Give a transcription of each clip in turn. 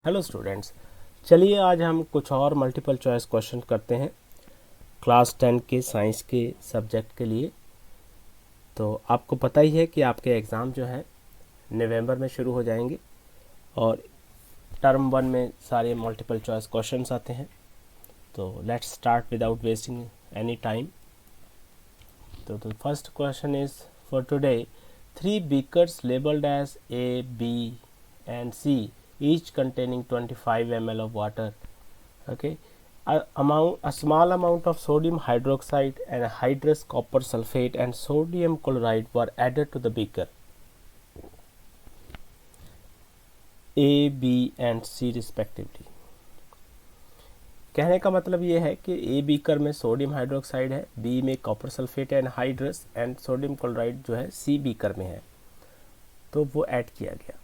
Hello students, चलिए आज हम कुछ और मल्टीपल चॉइस क्वेश्चन करते हैं क्लास 10 के साइंस के सब्जेक्ट के लिए। तो आपको पता ही है कि आपके एग्ज़ाम जो है नवंबर में शुरू हो जाएंगे और टर्म 1 में सारे मल्टीपल चॉइस क्वेश्चंस आते हैं। तो let's start without wasting any time. तो the first question is for today, 3 beakers labeled as A, B and C, each containing 25 ml of water. Okay, a small amount of sodium hydroxide and hydrous copper sulfate and sodium chloride were added to the beaker A, B and C respectively. कहने का मतलब ये है कि A beaker में sodium hydroxide है, B में copper sulphate and hydrous and sodium chloride जो है सी बीकर में है, तो वो ऐड किया गया।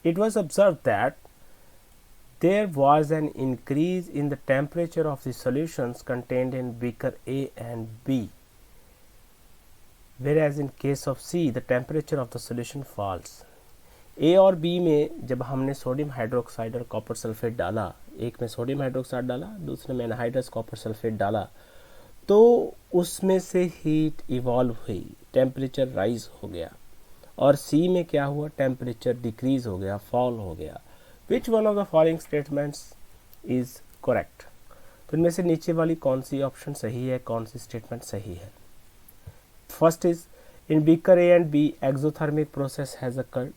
It was observe that there was an increase in the temperature of the solutions contained in beaker A and B, whereas in case of C the temperature of the solution falls. A और B में जब हमने sodium hydroxide और copper sulphate डाला, एक में sodium hydroxide डाला, दूसरे में एनहाइड्रस कॉपर सल्फेट डाला, तो उसमें से हीट इवॉल्व हुई, टेम्परेचर राइज हो गया। और C में क्या हुआ, टेम्परेचर डिक्रीज हो गया, फॉल हो गया। Which one of the following statements is correct? तो इनमें से नीचे वाली कौन सी ऑप्शन सही है, कौन सी स्टेटमेंट सही है? First is in beaker A and be exothermic process has occurred.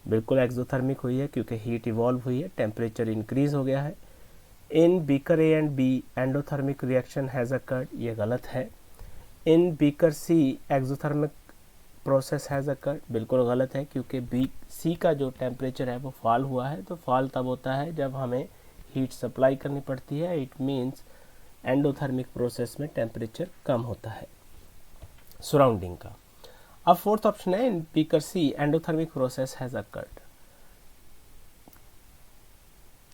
बिल्कुल एक्सोथर्मिक हुई है क्योंकि हीट इवॉल्व हुई है, टेम्परेचर इंक्रीज हो गया है। In beaker A and B endothermic reaction has occurred, ये गलत है। In beaker C exothermic process has occurred, बिल्कुल गलत है क्योंकि बी सी का जो टेम्परेचर है वो फॉल हुआ है। तो फॉल तब होता है जब हमें हीट सप्लाई करनी पड़ती है, इट मीन्स एंडोथर्मिक प्रोसेस में टेम्परेचर कम होता है सराउंडिंग का। अब फोर्थ ऑप्शन है in beaker C endothermic process has occurred.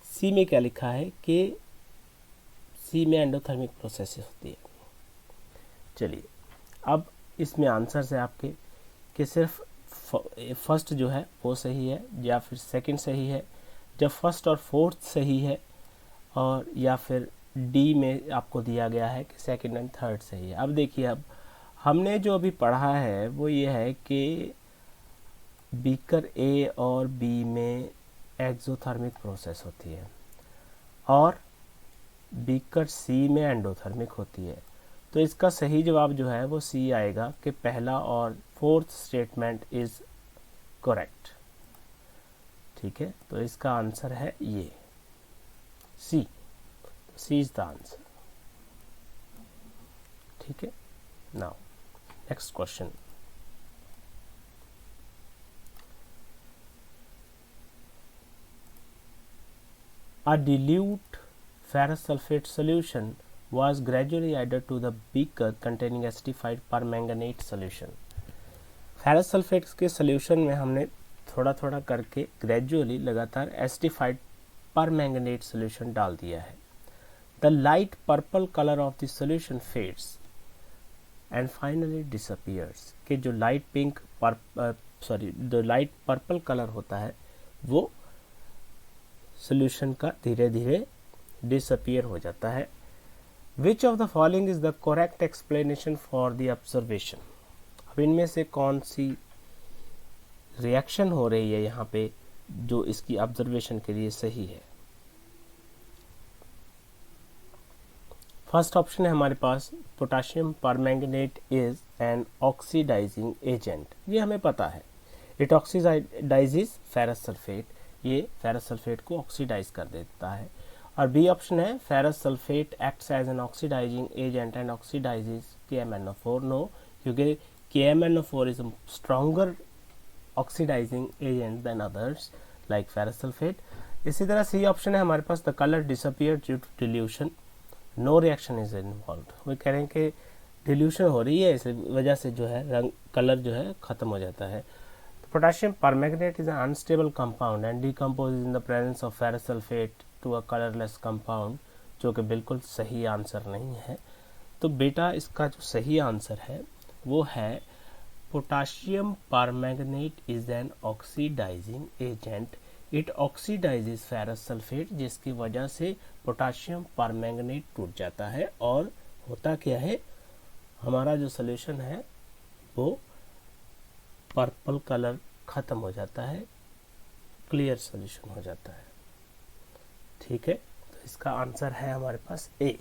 C में क्या लिखा है कि सी में एंडोथर्मिक प्रोसेस होती है। चलिए अब इसमें आंसर है आपके कि सिर्फ फर्स्ट जो है वो सही है या फिर सेकंड सही है, जब फर्स्ट और फोर्थ सही है, और या फिर डी में आपको दिया गया है कि सेकंड एंड थर्ड सही है। अब देखिए, अब हमने जो अभी पढ़ा है वो ये है कि बीकर ए और बी में एक्सोथर्मिक प्रोसेस होती है और बीकर सी में एंडोथर्मिक होती है। तो इसका सही जवाब जो है वो सी आएगा कि पहला और फोर्थ स्टेटमेंट इज करेक्ट। ठीक है, तो इसका आंसर है ये सी। सी इज द आंसर। ठीक है, now next question. A dilute ferrous sulfate solution was gradually added to the beaker containing acidified permanganate solution. Ferrous sulphate के सोल्यूशन में हमने थोड़ा थोड़ा करके ग्रेजुअली लगातार एसिडिफाइड परमैंगनेट सोल्यूशन डाल दिया है। The light purple colour of the solution fades and finally disappears. कि जो लाइट पिंक जो लाइट पर्पल कलर होता है वो सोल्यूशन का धीरे धीरे डिसअपियर हो जाता है। Which of the following is the correct explanation for the observation? अब इनमें से कौन सी रिएक्शन हो रही है यहाँ पे जो इसकी ऑब्जर्वेशन के लिए सही है? फर्स्ट ऑप्शन है हमारे पास potassium permanganate is an oxidising agent. ये हमें पता है, इट ऑक्सीडाइजेस फेरस सल्फेट, ये फेरस सल्फेट को ऑक्सीडाइज कर देता है। और बी ऑप्शन है ferrous sulphate acts as an oxidising agent and oxidises KMnO4। No, क्योंकि KMnO4 is stronger oxidising agent than others like ferrous sulphate. इसी तरह सी ऑप्शन है हमारे पास the colour disappear due to dilution, no reaction is involve. वो कह रहे हैं कि डिल्यूशन हो रही है, इस वजह से जो है रंग कलर जो है खत्म हो जाता है। Potassium permanganate is an unstable compound and decomposes in the presence of ferrous sulphate to a colourless compound, जो कि बिल्कुल सही आंसर नहीं है। तो बेटा इसका जो सही आंसर है वो है potassium permanganate is an oxidising agent it oxidises ferrous sulphate, जिसकी वजह से पोटाशियम परमैंगनेट टूट जाता है और होता क्या है, हमारा जो सोल्यूशन है वो पर्पल कलर खत्म हो जाता है, क्लियर सोल्यूशन हो जाता है। ठीक है, तो इसका आंसर है हमारे पास ए।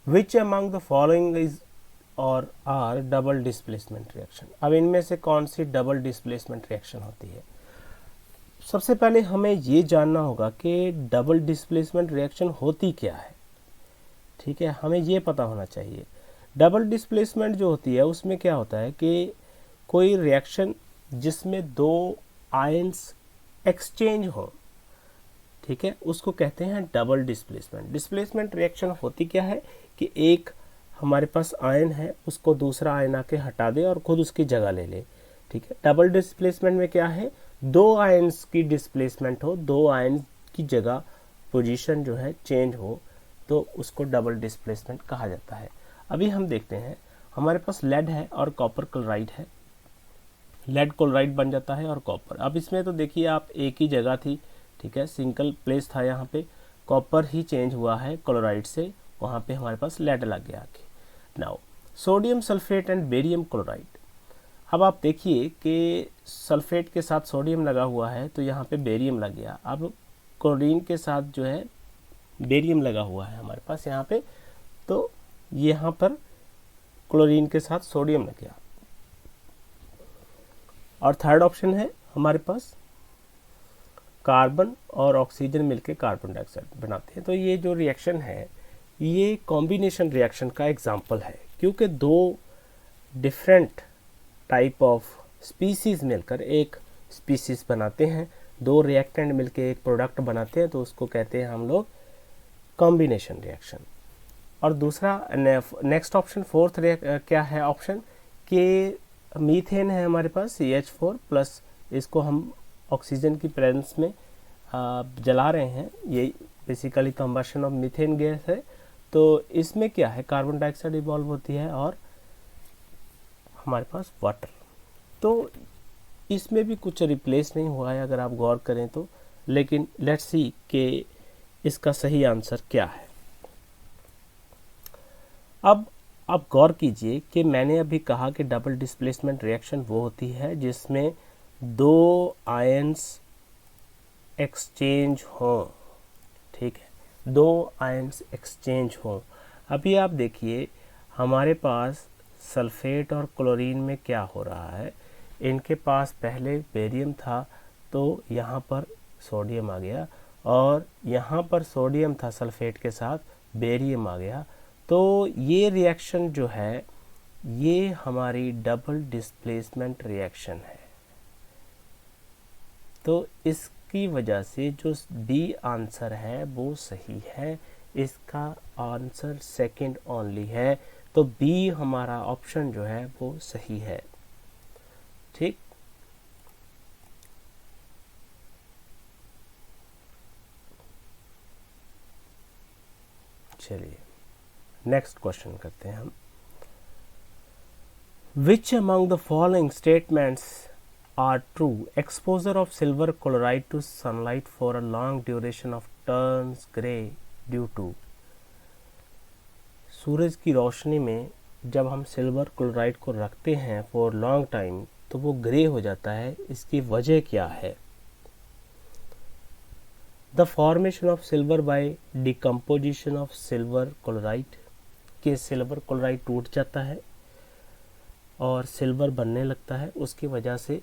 Which among the following is और आर डबल डिस्प्लेसमेंट रिएक्शन। अब इनमें से कौन सी डबल डिस्प्लेसमेंट रिएक्शन होती है? सबसे पहले हमें ये जानना होगा कि डबल डिस्प्लेसमेंट रिएक्शन होती क्या है। ठीक है, हमें ये पता होना चाहिए। डबल डिस्प्लेसमेंट जो होती है उसमें क्या होता है कि कोई रिएक्शन जिसमें दो आयंस एक्सचेंज हो, ठीक है, उसको कहते हैं डबल डिस्प्लेसमेंट। डिस्प्लेसमेंट रिएक्शन होती क्या है कि एक हमारे पास आयन है, उसको दूसरा आयन आके हटा दे और खुद उसकी जगह ले ले। ठीक है, डबल डिस्प्लेसमेंट में क्या है, दो आयन्स की डिस्प्लेसमेंट हो, दो आयन की जगह पोजीशन जो है चेंज हो, तो उसको डबल डिस्प्लेसमेंट कहा जाता है। अभी हम देखते हैं, हमारे पास लेड है और कॉपर क्लोराइड है, लेड क्लोराइड बन जाता है और कॉपर। अब इसमें तो देखिए आप, एक ही जगह थी, ठीक है, सिंगल प्लेस था, यहाँ पे कॉपर ही चेंज हुआ है क्लोराइड से, वहाँ पे हमारे पास लेड लग गया आके। Now sodium sulphate and barium chloride. अब आप देखिए कि सल्फेट के साथ सोडियम लगा हुआ है तो यहाँ पे बेरियम लग गया। अब क्लोरीन के साथ जो है बेरियम लगा हुआ है हमारे पास यहाँ पे, तो यहाँ पर क्लोरीन के साथ सोडियम लग गया। और थर्ड ऑप्शन है हमारे पास कार्बन और ऑक्सीजन मिलकर कार्बन डाइऑक्साइड बनाते हैं। तो ये जो रिएक्शन है ये कॉम्बिनेशन रिएक्शन का एग्जाम्पल है, क्योंकि दो डिफरेंट टाइप ऑफ स्पीसीज मिलकर एक स्पीसीज बनाते हैं, दो रिएक्टेंट मिलकर एक प्रोडक्ट बनाते हैं, तो उसको कहते हैं हम लोग कॉम्बिनेशन रिएक्शन। और दूसरा नेक्स्ट ऑप्शन फोर्थ क्या है ऑप्शन कि मीथेन है हमारे पास CH4 प्लस, इसको हम ऑक्सीजन की प्रेजेंस में जला रहे हैं, ये basically combustion of methane gas है। तो इसमें क्या है, कार्बन डाइऑक्साइड इवॉल्व होती है और हमारे पास वाटर। तो इसमें भी कुछ रिप्लेस नहीं हुआ है अगर आप गौर करें तो, लेकिन लेट्स सी कि इसका सही आंसर क्या है। अब आप गौर कीजिए कि मैंने अभी कहा कि डबल डिस्प्लेसमेंट रिएक्शन वो होती है जिसमें दो आयंस एक्सचेंज हो। ठीक है, दो आयंस एक्सचेंज हो। अभी आप देखिए हमारे पास सल्फेट और क्लोरीन में क्या हो रहा है, इनके पास पहले बेरियम था तो यहाँ पर सोडियम आ गया, और यहाँ पर सोडियम था सल्फेट के साथ, बेरियम आ गया। तो ये रिएक्शन जो है ये हमारी डबल डिस्प्लेसमेंट रिएक्शन है। तो इसकी वजह से जो डी आंसर है वो सही है, इसका आंसर सेकंड ओनली है, तो बी हमारा ऑप्शन जो है वो सही है। ठीक, चलिए नेक्स्ट क्वेश्चन करते हैं हम। Which among the following statements are true? Exposure of silver chloride to sunlight for a long duration of turns gray due to। सूरज की रोशनी में जब हम सिल्वर क्लोराइड को रखते हैं फॉर लॉन्ग टाइम तो वो ग्रे हो जाता है, इसकी वजह क्या है? The formation of silver by decomposition of silver chloride, के सिल्वर क्लोराइड टूट जाता है और सिल्वर बनने लगता है, उसकी वजह से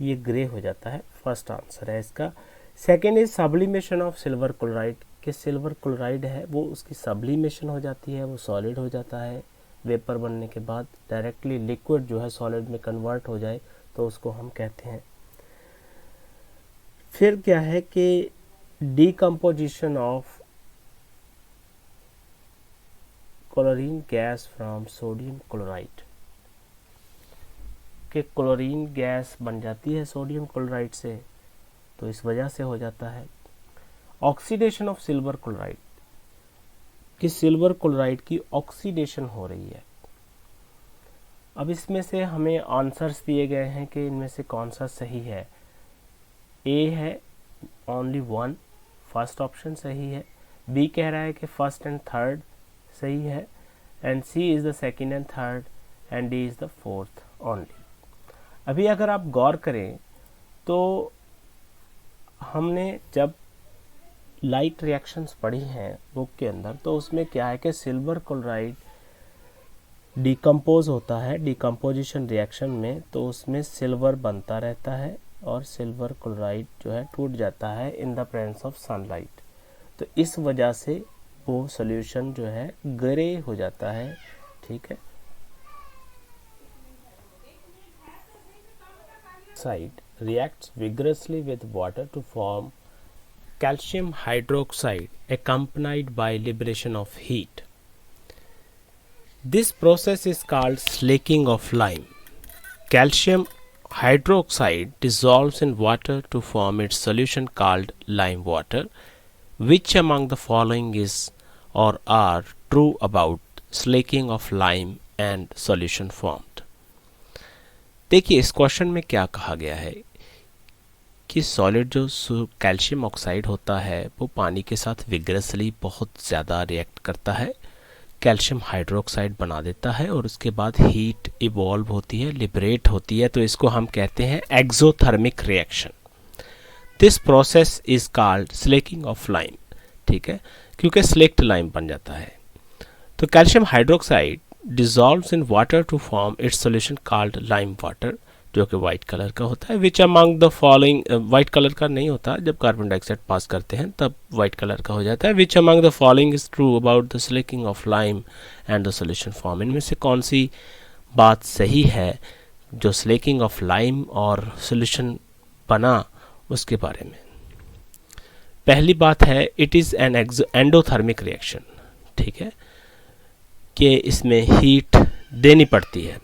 ये ग्रे हो जाता है। फर्स्ट आंसर है इसका। Second is sublimation of silver chloride, कि सिल्वर क्लोराइड है वो उसकी सब्लिमेशन हो जाती है, वो सॉलिड हो जाता है, वेपर बनने के बाद डायरेक्टली लिक्विड जो है सॉलिड में कन्वर्ट हो जाए तो उसको हम कहते हैं। फिर क्या है कि decomposition of chlorine gas from sodium chloride, कि क्लोरीन गैस बन जाती है सोडियम क्लोराइड से, तो इस वजह से हो जाता है। ऑक्सीडेशन ऑफ सिल्वर क्लोराइड, कि सिल्वर क्लोराइड की ऑक्सीडेशन हो रही है। अब इसमें से हमें आंसर्स दिए गए हैं कि इनमें से कौन सा सही है। ए है ओनली वन, फर्स्ट ऑप्शन सही है। बी कह रहा है कि फर्स्ट एंड थर्ड सही है, and C is the second and third, and D is the fourth only. अभी अगर आप गौर करें तो हमने जब लाइट रिएक्शंस पढ़ी हैं बुक के अंदर, तो उसमें क्या है कि सिल्वर क्लोराइड डिकम्पोज होता है, डिकम्पोजिशन रिएक्शन में, तो उसमें सिल्वर बनता रहता है और सिल्वर क्लोराइड जो है टूट जाता है इन द प्रेजेंस ऑफ सनलाइट। तो इस वजह से वो सॉल्यूशन जो है ग्रे हो जाता है। ठीक है, side reacts vigorously with water to form calcium hydroxide accompanied by liberation of heat. This process is called slaking of lime. Calcium hydroxide dissolves in water to form its solution called lime water. Which among the following is or are true about slaking of lime and solution formed? देखिए इस question में क्या कहा गया है कि solid जो calcium oxide होता है वो पानी के साथ विग्रसली बहुत ज़्यादा रिएक्ट करता है, कैल्शियम हाइड्रोक्साइड बना देता है और उसके बाद हीट इवॉल्व होती है, लिबरेट होती है, तो इसको हम कहते हैं exothermic reaction. This process is called slaking of lime. ठीक है, क्योंकि स्लेक्ट लाइम बन जाता है। तो calcium hydroxide dissolves in water to form its solution called lime water, जो कि वाइट कलर का होता है। Which among the following, white colour का नहीं होता, जब कार्बन डाइऑक्साइड पास करते हैं तब वाइट कलर का हो जाता है। Which among the following is true about the slaking of lime and the solution form, इनमें से कौन सी बात सही है जो स्लेकिंग ऑफ लाइम और सोल्यूशन बना उसके बारे में। पहली बात है it is an endothermic reaction. ठीक है, कि इसमें हीट देनी पड़ती है।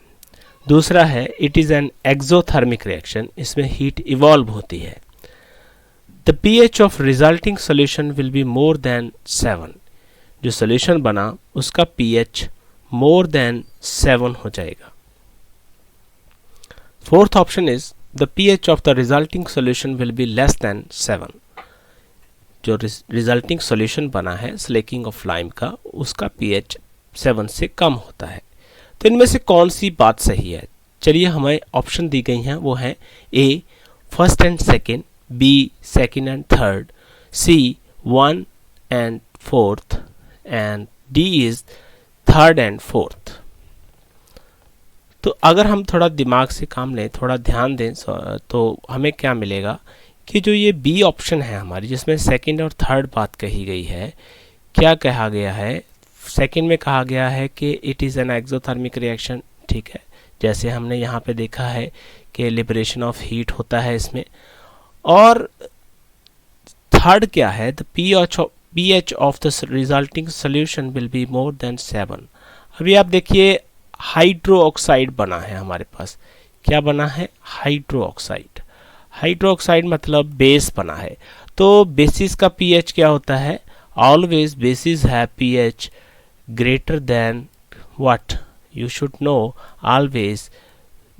दूसरा है it is an exothermic reaction, इसमें हीट इवॉल्व होती है। The pH of resulting solution will be more than 7, जो सोल्यूशन बना उसका pH मोर देन 7 हो जाएगा। Fourth option is the pH of the resulting solution will be less than 7, जो resulting solution बना है स्लेकिंग ऑफ लाइम का उसका pH 7 से कम होता है। तो इनमें से कौन सी बात सही है? चलिए हमें ऑप्शन दी गई हैं, वो हैं A first and second, B second and third, C 1 and fourth, and D is third and fourth. तो अगर हम थोड़ा दिमाग से काम लें, थोड़ा ध्यान दें, तो हमें क्या मिलेगा कि जो ये बी ऑप्शन है हमारी, जिसमें सेकेंड और थर्ड बात कही गई है, क्या कहा गया है? सेकेंड में कहा गया है कि it is an exothermic reaction. ठीक है, जैसे हमने यहाँ पे देखा है कि लिबरेशन ऑफ हीट होता है इसमें। और थर्ड क्या है? The pH of the resulting solution will be more than 7। अभी आप देखिए हाइड्रो ऑक्साइड बना है हमारे पास। क्या बना है? Hydro oxide. हाइड्रो ऑक्साइड मतलब बेस बना है। तो बेसिस का pH क्या होता है? ऑलवेज बेसिस है pH greater than what? You should know always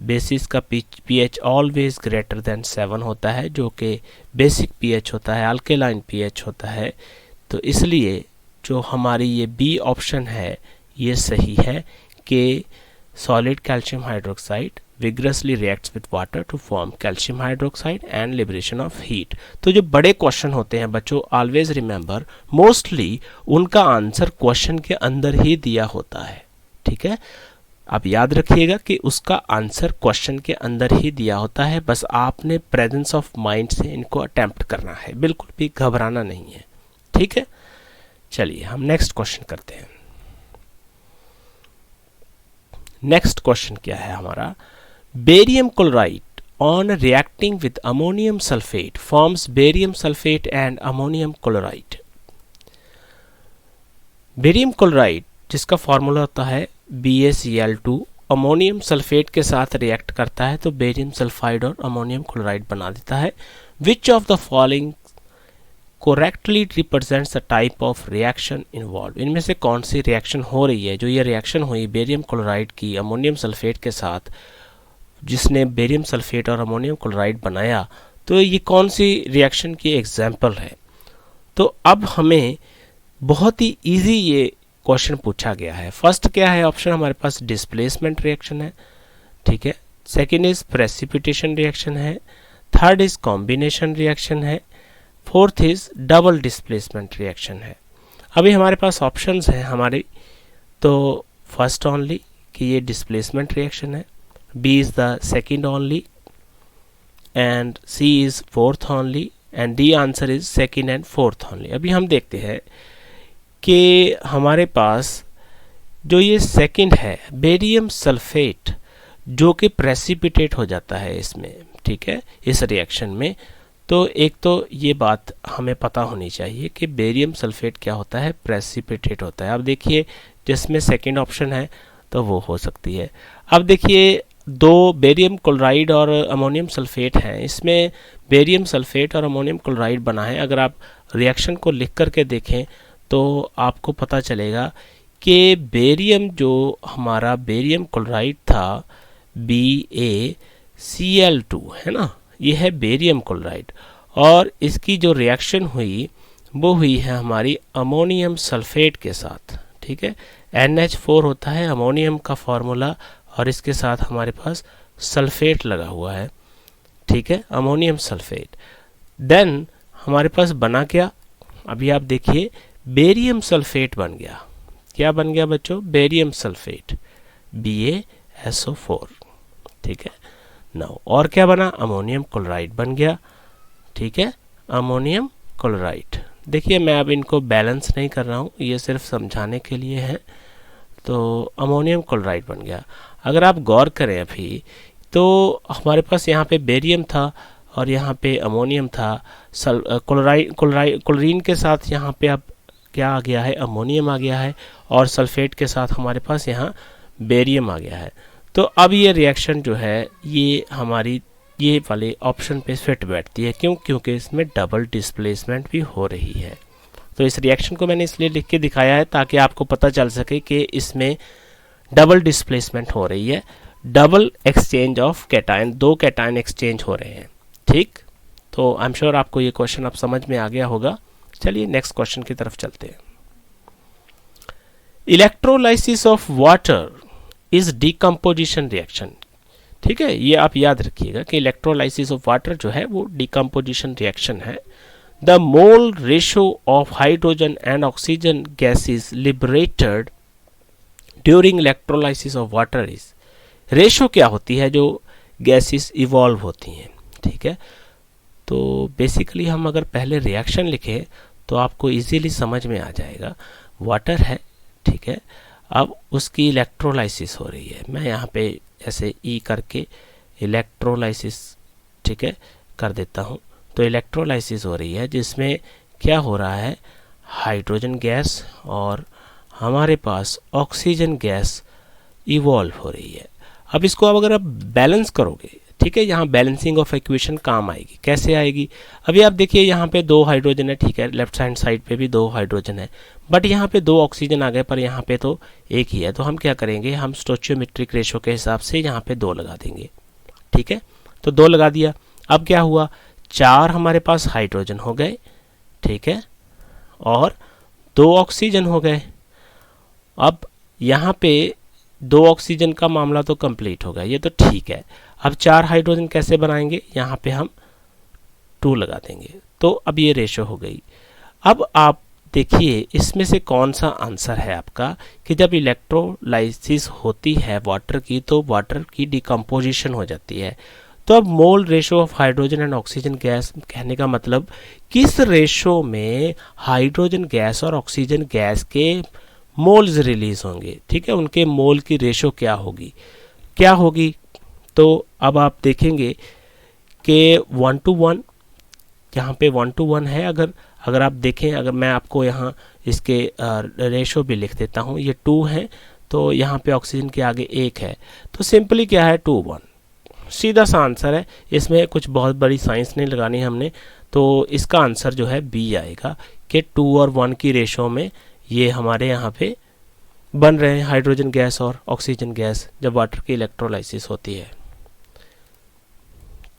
basis का pH always greater than 7 होता है, जो कि बेसिक pH होता है, अल्केलाइन pH होता है। तो इसलिए जो हमारी ये बी ऑप्शन है ये सही है कि solid calcium hydroxide vigorously reacts with water to form calcium hydroxide and liberation of heat। तो जो बड़े क्वेश्चन होते हैं बच्चों, ऑलवेज रिमेंबर, मोस्टली उनका आंसर क्वेश्चन के अंदर ही दिया होता है। ठीक है, आप याद रखिएगा कि उसका आंसर क्वेश्चन के अंदर ही दिया होता है, बस आपने प्रेजेंस ऑफ माइंड से इनको अटेम्प्ट करना है, बिल्कुल भी घबराना नहीं है। ठीक है, चलिए हम नेक्स्ट क्वेश्चन करते हैं। नेक्स्ट क्वेश्चन क्या है हमारा? Barium chloride on reacting with ammonium sulfate forms barium sulfate and ammonium chloride। Barium chloride जिसका फॉर्मूला होता है BaCl2 अमोनियम सल्फेट के साथ रिएक्ट करता है तो बेरियम सल्फाइड और अमोनियम क्लोराइड बना देता है। विच of the following correctly represents the type of reaction involved। इनमें से कौन सी रिएक्शन हो रही है? जो ये रिएक्शन हुई बेरियम क्लोराइड की अमोनियम सल्फेट के साथ, जिसने बेरियम सल्फेट और अमोनियम क्लोराइड बनाया, तो ये कौन सी रिएक्शन की एग्जाम्पल है? तो अब हमें बहुत ही इजी ये क्वेश्चन पूछा गया है। फर्स्ट क्या है ऑप्शन हमारे पास? डिस्प्लेसमेंट रिएक्शन है, ठीक है। सेकेंड इज प्रेसिपिटेशन रिएक्शन है, थर्ड इज कॉम्बिनेशन रिएक्शन है, fourth is double displacement reaction है। अभी हमारे पास ऑप्शंस हैं हमारी, तो फर्स्ट ओनली कि ये डिस्प्लेसमेंट रिएक्शन है, B is the second only, and C is fourth only, and D answer is second and fourth only. अभी हम देखते हैं कि हमारे पास जो ये सेकेंड है बेरियम सल्फेट, जो कि प्रेसिपिटेट हो जाता है इसमें, ठीक है, इस रिएक्शन में। तो एक तो ये बात हमें पता होनी चाहिए कि बेरियम सल्फेट क्या होता है? प्रेसिपिटेट होता है। अब देखिए जिसमें सेकेंड ऑप्शन है तो वो हो सकती है। अब देखिए दो बेरियम क्लोराइड और अमोनियम सल्फेट हैं, इसमें बेरियम सल्फेट और अमोनियम क्लोराइड बना है। अगर आप रिएक्शन को लिख करके देखें तो आपको पता चलेगा कि बेरियम, जो हमारा बेरियम क्लोराइड था BaCl2 है ना, ये है बेरियम क्लोराइड, और इसकी जो रिएक्शन हुई वो हुई है हमारी अमोनियम सल्फेट के साथ, ठीक है। NH4 होता है अमोनियम का फॉर्मूला, और इसके साथ हमारे पास सल्फेट लगा हुआ है, ठीक है, अमोनियम सल्फेट। देन हमारे पास बना क्या? अभी आप देखिए बेरियम सल्फेट बन गया। क्या बन गया बच्चों? बेरियम सल्फेट, BaSO4, ठीक है। नाउ और क्या बना? अमोनियम क्लोराइड बन गया, ठीक है, अमोनियम क्लोराइड। देखिए मैं अब इनको बैलेंस नहीं कर रहा हूँ, ये सिर्फ समझाने के लिए है। तो अमोनियम क्लोराइड बन गया। अगर आप गौर करें अभी तो हमारे पास यहाँ पे बेरियम था और यहाँ पे अमोनियम था, क्लोरीन के साथ यहाँ पे अब क्या आ गया है? अमोनियम आ गया है, और सल्फेट के साथ हमारे पास यहाँ बेरियम आ गया है। तो अब ये रिएक्शन जो है ये हमारी ये वाले ऑप्शन पे फिट बैठती है। क्यों? क्योंकि इसमें डबल डिस्प्लेसमेंट भी हो रही है। तो इस रिएक्शन को मैंने इसलिए लिख के दिखाया है ताकि आपको पता चल सके कि इसमें डबल डिस्प्लेसमेंट हो रही है, डबल एक्सचेंज ऑफ कैटायन, दो कैटायन एक्सचेंज हो रहे हैं, ठीक। तो आई एम श्योर आपको ये क्वेश्चन अब समझ में आ गया होगा। चलिए नेक्स्ट क्वेश्चन की तरफ चलते हैं। Electrolysis of water is decomposition reaction, ठीक है, ये आप याद रखिएगा कि इलेक्ट्रोलाइसिस ऑफ वाटर जो है वो डिकम्पोजिशन रिएक्शन है। The mole ratio of hydrogen and oxygen gases liberated during electrolysis of water is, ratio क्या होती है जो गैसेस इवॉल्व होती हैं, ठीक है। तो बेसिकली हम अगर पहले रिएक्शन लिखें तो आपको इजीली समझ में आ जाएगा। वाटर है, ठीक है, अब उसकी इलेक्ट्रोलाइसिस हो रही है। मैं यहाँ पे ऐसे ई करके इलेक्ट्रोलाइसिस, ठीक है, कर देता हूँ। तो इलेक्ट्रोलाइसिस हो रही है जिसमें क्या हो रहा है? हाइड्रोजन गैस और हमारे पास ऑक्सीजन गैस इवॉल्व हो रही है। अब इसको अब अगर आप बैलेंस करोगे, ठीक है, यहाँ बैलेंसिंग ऑफ इक्वेशन काम आएगी। कैसे आएगी? अभी आप देखिए यहाँ पे दो हाइड्रोजन है, ठीक है, लेफ्ट हैंड साइड पे भी दो हाइड्रोजन है, बट यहाँ पे दो ऑक्सीजन आ गए, पर यहाँ पे तो एक ही है। तो हम क्या करेंगे? हम स्टोचियोमेट्रिक रेशो के हिसाब से यहाँ पे दो लगा देंगे, ठीक है। तो दो लगा दिया। अब क्या हुआ? चार हमारे पास हाइड्रोजन हो गए, ठीक है, और दो ऑक्सीजन हो गए। अब यहाँ पे दो ऑक्सीजन का मामला तो कंप्लीट हो गया, ये तो ठीक है। अब चार हाइड्रोजन कैसे बनाएंगे? यहाँ पे हम 2 लगा देंगे। तो अब ये रेशो हो गई। अब आप देखिए इसमें से कौन सा आंसर है आपका कि जब इलेक्ट्रोलाइसिस होती है वाटर की तो वाटर की डिकम्पोजिशन हो जाती है। तो अब mole ratio of hydrogen and oxygen gas कहने का मतलब किस रेशो में हाइड्रोजन गैस और ऑक्सीजन गैस के मोल्स रिलीज होंगे, ठीक है, उनके मोल की रेशो क्या होगी, क्या होगी। तो अब आप देखेंगे कि 1:1, यहाँ पे 1:1 है। अगर आप देखें, अगर मैं आपको यहाँ इसके रेशो भी लिख देता हूँ, ये 2 है, तो यहाँ पे ऑक्सीजन के आगे 1 है, तो सिंपली क्या है 2:1, सीधा सा आंसर है। इसमें कुछ बहुत बड़ी साइंस नहीं लगानी हमने। तो इसका आंसर जो है बी आएगा कि 2 और 1 की रेशो में ये हमारे यहाँ पे बन रहे हैं हाइड्रोजन गैस और ऑक्सीजन गैस जब वाटर की इलेक्ट्रोलाइसिस होती है।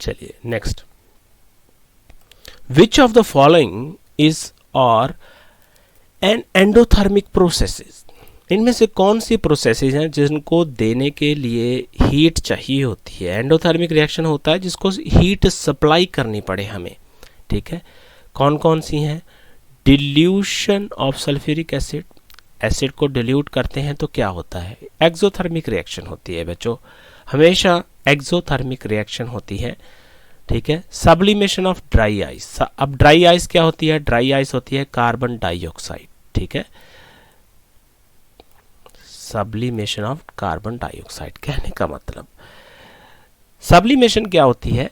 चलिए next, which of the following is और एन एंडोथर्मिक प्रोसेसेस, इनमें से कौन सी प्रोसेसेस हैं जिनको देने के लिए हीट चाहिए होती है। एंडोथर्मिक रिएक्शन होता है जिसको हीट सप्लाई करनी पड़े हमें, ठीक है। कौन कौन सी हैं? Dilution of sulphuric acid, acid को डिल्यूट करते हैं तो क्या होता है? एक्सोथर्मिक रिएक्शन होती है बच्चों, हमेशा एक्सोथर्मिक रिएक्शन होती है, ठीक है। सब्लिमेशन ऑफ ड्राई आइस, अब ड्राई आइस क्या होती है? ड्राई आइस होती है कार्बन डाइऑक्साइड, ठीक है। सब्लिमेशन ऑफ कार्बन डाइऑक्साइड कहने का मतलब, सब्लिमेशन क्या होती है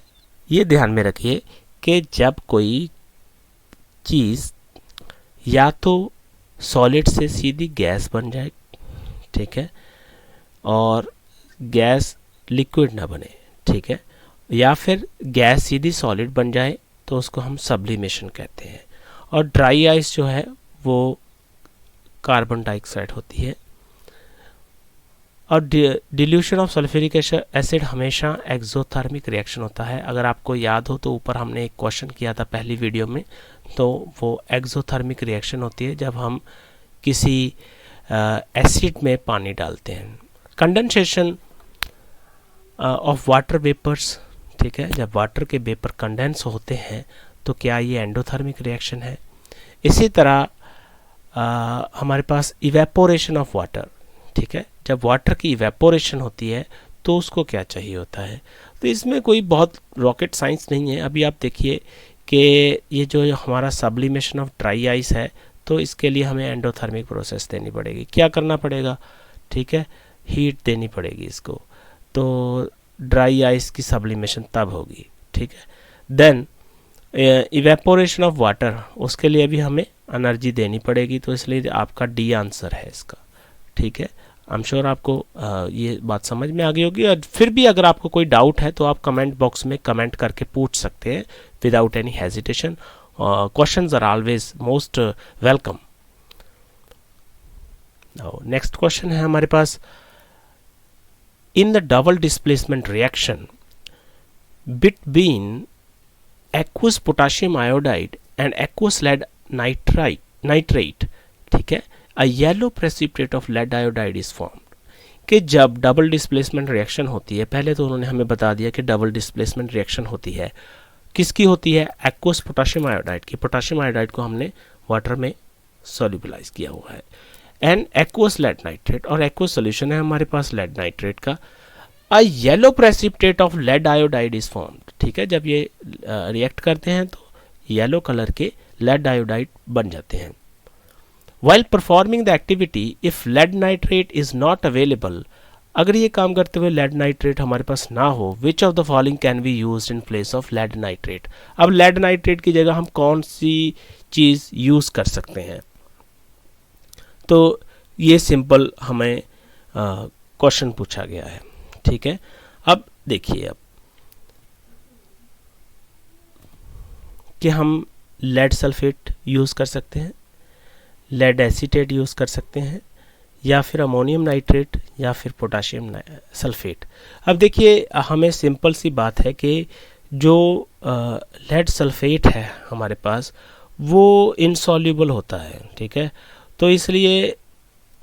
ये ध्यान में रखिए कि जब कोई चीज़ या तो सॉलिड से सीधी गैस बन जाए, ठीक है, और गैस लिक्विड ना बने, ठीक है, या फिर गैस सीधी सॉलिड बन जाए तो उसको हम सब्लिमेशन कहते हैं। और ड्राई आइस जो है वो कार्बन डाइऑक्साइड होती है। और डिल्यूशन ऑफ सल्फ्यूरिक एसिड हमेशा एक्सोथर्मिक रिएक्शन होता है। अगर आपको याद हो तो ऊपर हमने एक क्वेश्चन किया था पहली वीडियो में, तो वो एक्सोथर्मिक रिएक्शन होती है जब हम किसी एसिड में पानी डालते हैं। कंडेंसेशन ऑफ वाटर वेपर्स, ठीक है, जब वाटर के वेपर कंडेंस होते हैं तो क्या ये एंडोथर्मिक रिएक्शन है। इसी तरह हमारे पास इवेपोरेशन ऑफ वाटर, ठीक है, जब वाटर की इवेपोरेशन होती है तो उसको क्या चाहिए होता है। तो इसमें कोई बहुत रॉकेट साइंस नहीं है। अभी आप देखिए कि ये जो हमारा सब्लिमेशन ऑफ ड्राई आइस है तो इसके लिए हमें एंडोथर्मिक प्रोसेस देनी पड़ेगी। क्या करना पड़ेगा? ठीक है, हीट देनी पड़ेगी इसको, तो ड्राई आइस की सब्लिमेशन तब होगी, ठीक है। देन इवेपोरेशन ऑफ वाटर, उसके लिए भी हमें एनर्जी देनी पड़ेगी, तो इसलिए आपका डी आंसर है इसका, ठीक है। आई एम श्योर आपको ये बात समझ में आ गई होगी। और फिर भी अगर आपको कोई डाउट है तो आप कमेंट बॉक्स में कमेंट करके पूछ सकते हैं without any hesitation. Questions are always most welcome. Next question है हमारे पास, in the double displacement reaction between aqueous potassium iodide and aqueous lead nitrate, ठीक है, a yellow precipitate of lead iodide is formed। कि जब double displacement reaction होती है, पहले तो उन्होंने हमें बता दिया कि डबल डिस्प्लेसमेंट रिएक्शन होती है किसकी होती है? एक्वस पोटाशियम आयोडाइड की। पोटाशियम आयोडाइड को हमने वाटर में सोल्यूबलाइज किया हुआ है। एंड एक्वस लेड नाइट्रेट, और एक्वस सोल्यूशन है हमारे पास लेड नाइट्रेट का। A yellow precipitate of lead iodide is formed, ठीक है, जब ये रिएक्ट करते हैं तो येलो कलर के लेड आयोडाइड बन जाते हैं। While performing the activity, if lead nitrate is not available, अगर ये काम करते हुए lead nitrate हमारे पास ना हो, which of the following can be used in place of lead nitrate? अब lead nitrate की जगह हम कौन सी चीज़ यूज़ कर सकते हैं? तो ये सिंपल हमें क्वेश्चन पूछा गया है, ठीक है। अब देखिए अब कि हम lead सल्फेट यूज़ कर सकते हैं, लेड एसीटेट यूज़ कर सकते हैं, या फिर अमोनियम नाइट्रेट, या फिर पोटाशियम सल्फेट। अब देखिए हमें सिंपल सी बात है कि जो लेड सल्फेट है हमारे पास वो इनसॉल्यूबल होता है, ठीक है, तो इसलिए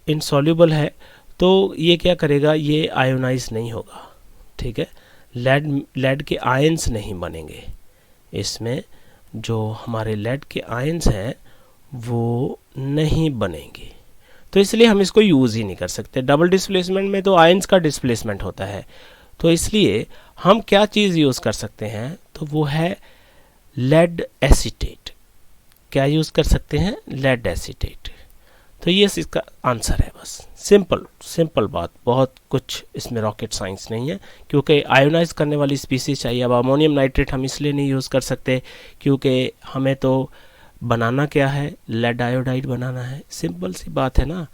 इनसॉल्यूबल है तो ये क्या करेगा? ये आयोनाइज नहीं होगा, ठीक है, लेड के आयंस नहीं बनेंगे इसमें, जो हमारे लेड के आयंस हैं वो नहीं बनेंगे, तो इसलिए हम इसको यूज़ ही नहीं कर सकते। डबल डिस्प्लेसमेंट में तो आयंस का डिस्प्लेसमेंट होता है, तो इसलिए हम क्या चीज़ यूज़ कर सकते हैं? तो वो है लेड एसीटेट। क्या यूज़ कर सकते हैं? Lead acetate. तो ये इसका आंसर है, बस सिंपल बात, बहुत कुछ इसमें रॉकेट साइंस नहीं है, क्योंकि आयोनाइज करने वाली स्पीसीज चाहिए। अब अमोनियम नाइट्रेट हम इसलिए नहीं यूज़ कर सकते क्योंकि हमें तो बनाना क्या है? लेड आयोडाइड बनाना है, सिंपल सी बात है ना।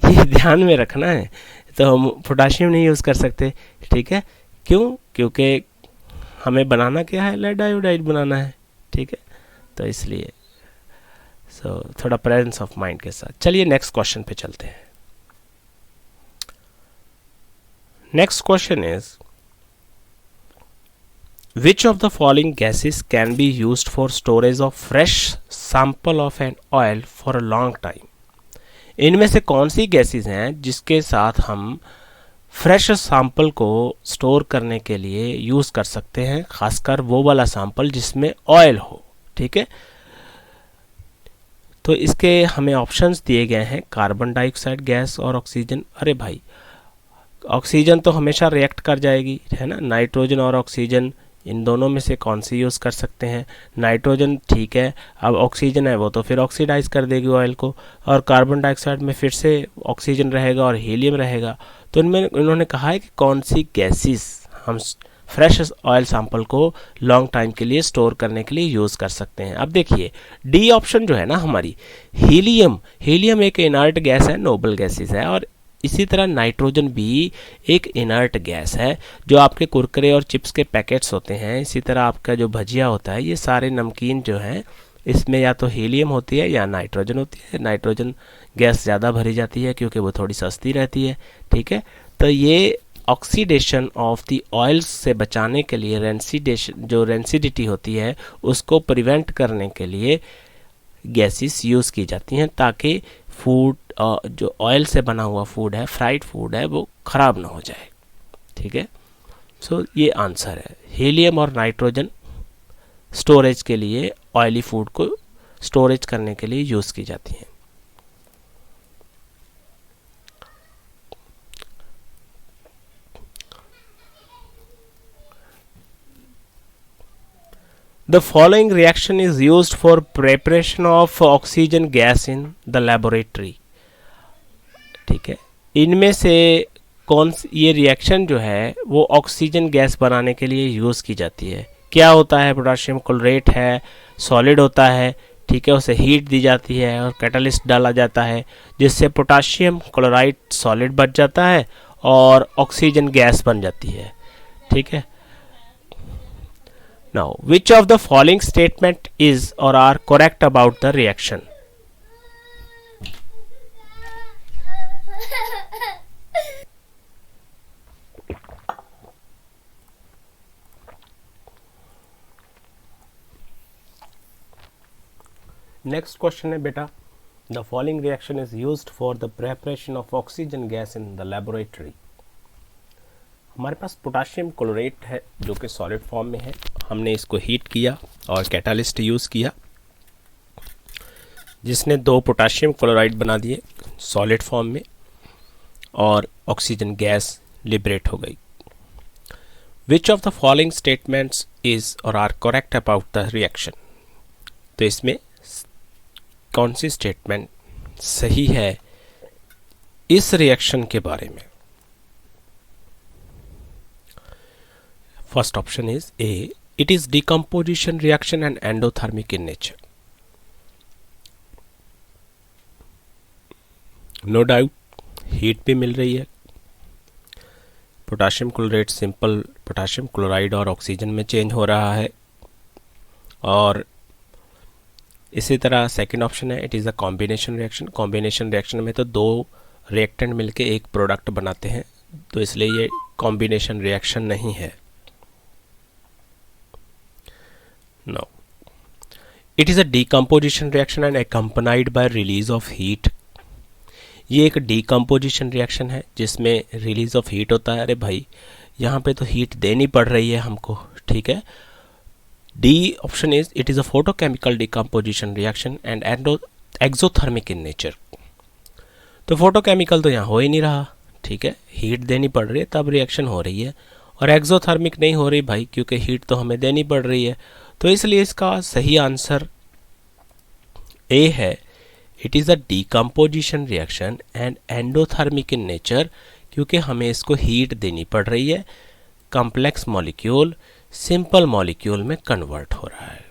ये ध्यान में रखना है। तो हम पोटाशियम नहीं यूज़ कर सकते, ठीक है, क्यों? क्योंकि हमें बनाना क्या है, लेड आयोडाइड बनाना है, ठीक है, तो इसलिए थोड़ा प्रेजेंस ऑफ माइंड के साथ। चलिए नेक्स्ट क्वेश्चन पे चलते हैं। Next question is which of the following gases can be used for storage of fresh sample of an oil for a long time? इनमें से कौन सी गैसेस हैं जिसके साथ हम फ्रेश सैंपल को स्टोर करने के लिए यूज़ कर सकते हैं, खासकर वो वाला सैंपल जिसमें ऑयल हो, ठीक है। तो इसके हमें ऑप्शंस दिए गए हैं, कार्बन डाइऑक्साइड गैस और ऑक्सीजन। अरे भाई, ऑक्सीजन तो हमेशा रिएक्ट कर जाएगी, है ना, नाइट्रोजन और ऑक्सीजन, इन दोनों में से कौन सी यूज़ कर सकते हैं? नाइट्रोजन ठीक है, अब ऑक्सीजन है वो तो फिर ऑक्सीडाइज कर देगी ऑयल को, और कार्बन डाइऑक्साइड में फिर से ऑक्सीजन रहेगा और हीलियम रहेगा। तो इनमें इन्होंने कहा है कि कौन सी गैसेस हम फ्रेश ऑयल सैंपल को लॉन्ग टाइम के लिए स्टोर करने के लिए यूज़ कर सकते हैं। अब देखिए डी ऑप्शन जो है ना हमारी, हीलियम, हीलियम एक इनर्ट गैस है, नोबल गैसेस है, और इसी तरह नाइट्रोजन भी एक इनर्ट गैस है। जो आपके कुरकुरे और चिप्स के पैकेट्स होते हैं, इसी तरह आपका जो भजिया होता है, ये सारे नमकीन जो हैं इसमें या तो हीलियम होती है या नाइट्रोजन होती है। नाइट्रोजन गैस ज़्यादा भरी जाती है क्योंकि वो थोड़ी सस्ती रहती है, ठीक है। तो ये ऑक्सीडेशन ऑफ द ऑयल्स से बचाने के लिए, रेंसिडेशन जो रेंसिडिटी होती है उसको प्रिवेंट करने के लिए गैसेस यूज़ की जाती हैं, ताकि फूड जो ऑयल से बना हुआ फूड है, फ्राइड फूड है, वो ख़राब ना हो जाए, ठीक है। सो ये आंसर है, हीलियम और नाइट्रोजन स्टोरेज के लिए, ऑयली फूड को स्टोरेज करने के लिए यूज़ की जाती हैं। The following reaction is used for preparation of oxygen gas in the laboratory. ठीक है, इनमें से कौन सी ये रिएक्शन जो है वो ऑक्सीजन गैस बनाने के लिए यूज़ की जाती है? क्या होता है? पोटाशियम क्लोरेट है, सॉलिड होता है, ठीक है, उसे हीट दी जाती है और कैटलिस्ट डाला जाता है, जिससे पोटाशियम क्लोराइड सॉलिड बच जाता है और ऑक्सीजन गैस बन जाती है, ठीक है। Now, which of the following statement is or are correct about the reaction? Next question है बेटा, the following reaction is used for the preparation of oxygen gas in the laboratory. हमारे पास potassium chlorate है जो कि solid form में है, हमने इसको हीट किया और कैटालिस्ट यूज़ किया जिसने 2 पोटाशियम क्लोराइड बना दिए सॉलिड फॉर्म में और ऑक्सीजन गैस लिबरेट हो गई। Which of the following statements is or are correct about the reaction? तो इसमें कौन सी स्टेटमेंट सही है इस रिएक्शन के बारे में? First option is A. It is decomposition reaction and endothermic in nature. No doubt, heat भी मिल रही है। Potassium chlorate simple potassium chloride और ऑक्सीजन में चेंज हो रहा है। और इसी तरह सेकंड ऑप्शन है, it is a combination reaction. Combination reaction में तो 2 रिएक्टेंट मिलके एक प्रोडक्ट बनाते हैं, तो इसलिए ये कॉम्बिनेशन रिएक्शन नहीं है। No, it is a decomposition reaction and accompanied by release of heat. ये एक decomposition reaction है जिसमें release of heat होता है। अरे भाई, यहाँ पे तो heat देनी पड़ रही है हमको, ठीक है। D option is it is a photochemical decomposition reaction and exothermic in nature. तो photochemical तो यहाँ हो ही नहीं रहा, ठीक है, heat देनी पड़ रही है तब रिएक्शन हो रही है, और exothermic नहीं हो रही भाई क्योंकि heat तो हमें देनी पड़ रही है। तो इसलिए इसका सही आंसर ए है, it is a decomposition reaction and endothermic in nature, क्योंकि हमें इसको हीट देनी पड़ रही है, कॉम्प्लेक्स मॉलिक्यूल सिंपल मॉलिक्यूल में कन्वर्ट हो रहा है।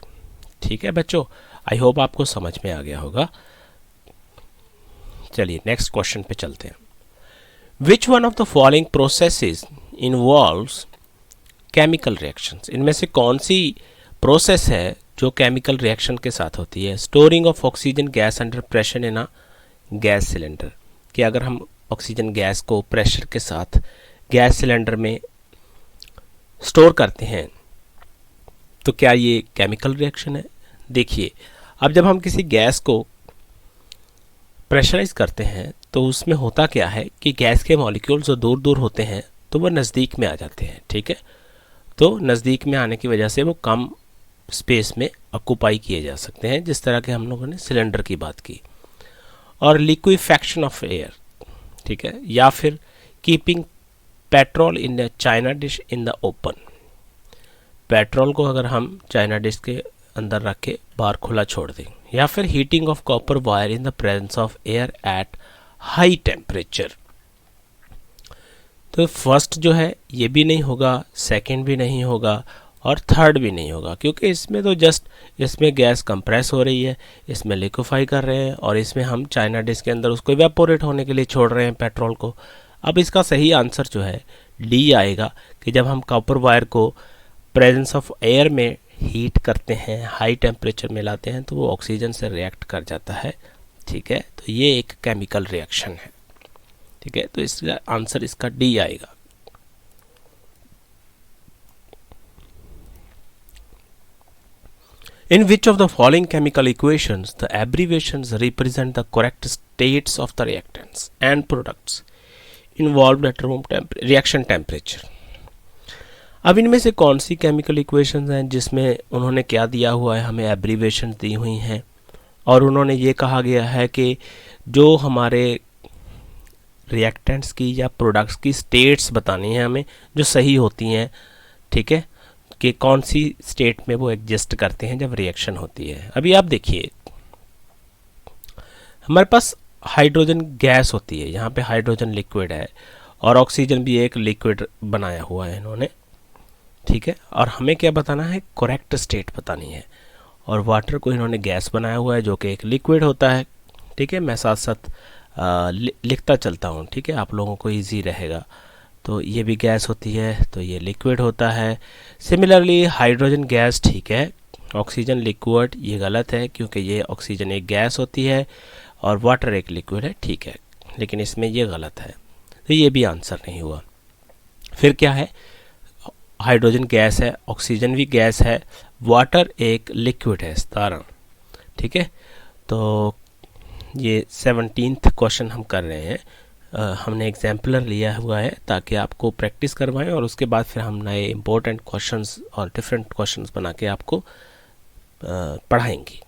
ठीक है बच्चों, आई होप आपको समझ में आ गया होगा। चलिए नेक्स्ट क्वेश्चन पे चलते हैं। Which one of the following processes involves chemical reactions, इनमें से कौन सी प्रोसेस है जो केमिकल रिएक्शन के साथ होती है? Storing of oxygen gas under pressure in a gas cylinder, कि अगर हम ऑक्सीजन गैस को प्रेशर के साथ गैस सिलेंडर में स्टोर करते हैं तो क्या ये केमिकल रिएक्शन है? देखिए, अब जब हम किसी गैस को प्रेशराइज करते हैं तो उसमें होता क्या है कि गैस के मॉलिक्यूल्स जो दूर दूर होते हैं तो वो नज़दीक में आ जाते हैं, ठीक है। तो नज़दीक में आने की वजह से वो कम स्पेस में ऑक्यूपाई किए जा सकते हैं, जिस तरह के हम लोगों ने सिलेंडर की बात की। और लिक्विफैक्शन ऑफ एयर, ठीक है, या फिर keeping petrol in the China dish in the open, petrol को अगर हम चाइना डिश के अंदर रख के बाहर खुला छोड़ दें, या फिर heating of copper wire in the presence of air at high temperature. तो फर्स्ट जो है ये भी नहीं होगा, सेकंड भी नहीं होगा और थर्ड भी नहीं होगा, क्योंकि इसमें तो जस्ट इसमें गैस कंप्रेस हो रही है, इसमें लिक्विफाई कर रहे हैं और इसमें हम चाइना डिश के अंदर उसको इवेपोरेट होने के लिए छोड़ रहे हैं पेट्रोल को। अब इसका सही आंसर जो है डी आएगा कि जब हम कॉपर वायर को प्रेजेंस ऑफ एयर में हीट करते हैं, हाई टेम्परेचर में लाते हैं, तो वो ऑक्सीजन से रिएक्ट कर जाता है, ठीक है। तो ये एक केमिकल रिएक्शन है, ठीक है। तो इसका आंसर इसका डी आएगा। In which of the following chemical equations the abbreviations represent the correct states of the reactants and products involved at room reaction temperature? अब इनमें से कौन सी केमिकल इक्वेशंस हैं जिसमें उन्होंने क्या दिया हुआ है, हमें एब्रीवेशन दी हुई हैं और उन्होंने ये कहा गया है कि जो हमारे रिएक्टेंट्स की या प्रोडक्ट्स की स्टेट्स बतानी है हमें जो सही होती हैं, ठीक है, कि कौन सी स्टेट में वो एग्जिस्ट करते हैं जब रिएक्शन होती है। अभी आप देखिए, हमारे पास हाइड्रोजन गैस होती है, यहाँ पे हाइड्रोजन लिक्विड है और ऑक्सीजन भी एक लिक्विड बनाया हुआ है इन्होंने, ठीक है। और हमें क्या बताना है, करेक्ट स्टेट बतानी है। और वाटर को इन्होंने गैस बनाया हुआ है जो कि एक लिक्विड होता है, ठीक है। मैं साथ साथ लिखता चलता हूँ, ठीक है, आप लोगों को इजी रहेगा। तो ये भी गैस होती है, तो ये लिक्विड होता है। सिमिलरली हाइड्रोजन गैस, ठीक है, ऑक्सीजन लिक्विड, ये गलत है क्योंकि ये ऑक्सीजन एक गैस होती है और वाटर एक लिक्विड है, ठीक है, लेकिन इसमें ये गलत है, तो ये भी आंसर नहीं हुआ। फिर क्या है, हाइड्रोजन गैस है, ऑक्सीजन भी गैस है, वाटर एक लिक्विड है, 17, ठीक है। तो ये 17th क्वेश्चन हम कर रहे हैं। हमने एग्जाम्पलर लिया हुआ है ताकि आपको प्रैक्टिस करवाएं और उसके बाद फिर हम नए इम्पोर्टेंट क्वेश्चंस और डिफरेंट क्वेश्चंस बना के आपको पढ़ाएंगे।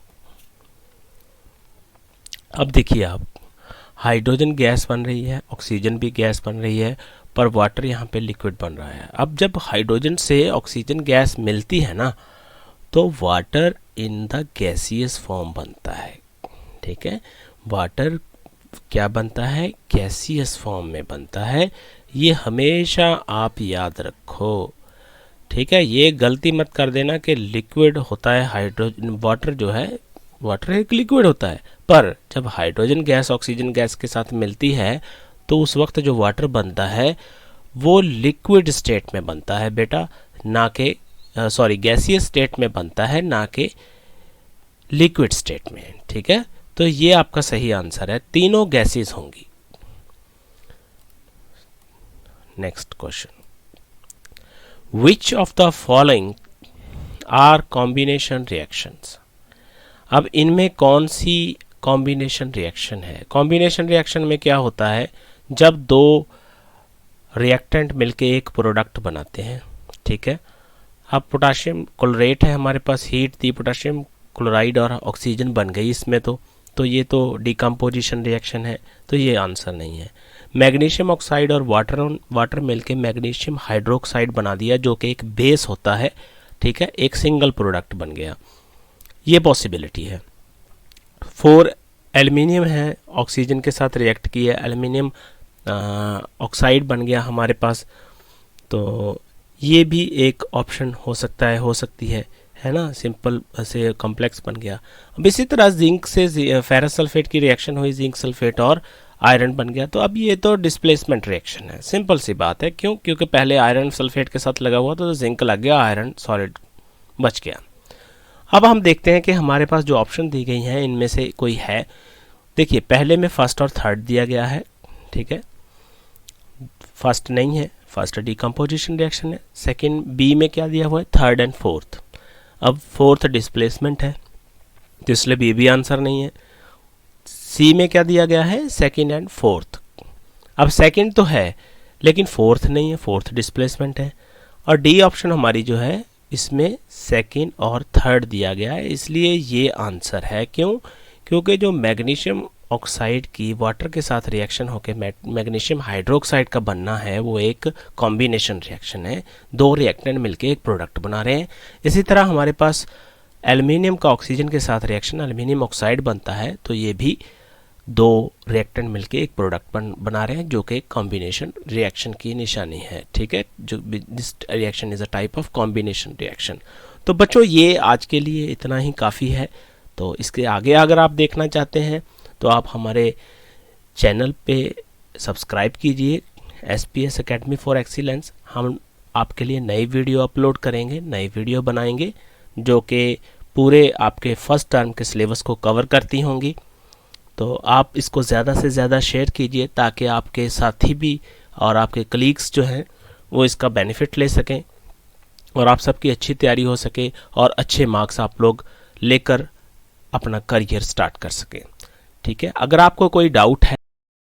अब देखिए, आप हाइड्रोजन गैस बन रही है, ऑक्सीजन भी गैस बन रही है, पर वाटर यहाँ पे लिक्विड बन रहा है। अब जब हाइड्रोजन से ऑक्सीजन गैस मिलती है ना, तो water in the gaseous form बनता है, ठीक है। वाटर क्या बनता है, गैसियस फॉर्म में बनता है। ये हमेशा आप याद रखो, ठीक है। ये गलती मत कर देना कि लिक्विड होता है हाइड्रोजन, वाटर जो है, वाटर एक लिक्विड होता है, पर जब हाइड्रोजन गैस ऑक्सीजन गैस के साथ मिलती है तो उस वक्त जो वाटर बनता है वो लिक्विड स्टेट में बनता है बेटा, ना कि गैसियस स्टेट में बनता है, ना कि लिक्विड स्टेट में, ठीक है। तो ये आपका सही आंसर है, तीनों गैसेस होंगी। Next question, which of the following are combination reactions? अब इनमें कौन सी कॉम्बिनेशन रिएक्शन है? कॉम्बिनेशन रिएक्शन में क्या होता है, जब दो रिएक्टेंट मिलके एक प्रोडक्ट बनाते हैं, ठीक है। अब पोटाशियम क्लोरेट है हमारे पास, हीट दी, पोटाशियम क्लोराइड और ऑक्सीजन बन गई इसमें, तो ये तो डिकम्पोजिशन रिएक्शन है, तो ये आंसर नहीं है। मैग्नीशियम ऑक्साइड और वाटर मिलके मैग्नीशियम हाइड्रोक्साइड बना दिया जो कि एक बेस होता है, ठीक है, एक सिंगल प्रोडक्ट बन गया, ये पॉसिबिलिटी है। 4 एल्युमिनियम है, ऑक्सीजन के साथ रिएक्ट किया, एल्युमिनियम ऑक्साइड बन गया हमारे पास, तो ये भी एक ऑप्शन हो सकता है, हो सकती है ना, सिंपल से कॉम्प्लेक्स बन गया। अब इसी तरह जिंक से फेरस सल्फेट की रिएक्शन हुई, जिंक सल्फेट और आयरन बन गया। तो अब ये तो डिस्प्लेसमेंट रिएक्शन है, सिंपल सी बात है। क्यों? क्योंकि पहले आयरन सल्फेट के साथ लगा हुआ था तो जिंक लग गया, आयरन सॉलिड बच गया। अब हम देखते हैं कि हमारे पास जो ऑप्शन दी गई हैं इनमें से कोई है। देखिए पहले में फर्स्ट और थर्ड दिया गया है, ठीक है। फर्स्ट नहीं है, फर्स्ट डिकम्पोजिशन रिएक्शन है। सेकंड बी में क्या दिया हुआ है, थर्ड एंड फोर्थ। अब फोर्थ डिस्प्लेसमेंट है तो इसलिए बी भी आंसर नहीं है। सी में क्या दिया गया है, सेकंड एंड फोर्थ। अब सेकंड तो है लेकिन फोर्थ नहीं है, फोर्थ डिस्प्लेसमेंट है। और डी ऑप्शन हमारी जो है इसमें सेकंड और थर्ड दिया गया है, इसलिए ये आंसर है। क्यों? क्योंकि जो मैग्नीशियम ऑक्साइड की वाटर के साथ रिएक्शन होकर मैग्नीशियम हाइड्रोक्साइड का बनना है वो एक कॉम्बिनेशन रिएक्शन है, दो रिएक्टेंट मिलके एक प्रोडक्ट बना रहे हैं। इसी तरह हमारे पास एल्युमिनियम का ऑक्सीजन के साथ रिएक्शन एल्युमिनियम ऑक्साइड बनता है, तो ये भी दो रिएक्टेंट मिलके एक प्रोडक्ट बना रहे हैं जो कि कॉम्बिनेशन रिएक्शन की निशानी है, ठीक है। जो this reaction is a type of combination reaction. तो बच्चों ये आज के लिए इतना ही काफ़ी है। तो इसके आगे अगर आप देखना चाहते हैं तो आप हमारे चैनल पे सब्सक्राइब कीजिए, SPS अकेडमी फॉर एक्सीलेंस। हम आपके लिए नई वीडियो अपलोड करेंगे, नई वीडियो बनाएंगे जो कि पूरे आपके फर्स्ट टर्म के सिलेबस को कवर करती होंगी। तो आप इसको ज़्यादा से ज़्यादा शेयर कीजिए ताकि आपके साथी भी और आपके कलीग्स जो हैं वो इसका बेनिफिट ले सकें और आप सबकी अच्छी तैयारी हो सके और अच्छे मार्क्स आप लोग लेकर अपना करियर स्टार्ट कर सकें, ठीक है। अगर आपको कोई डाउट है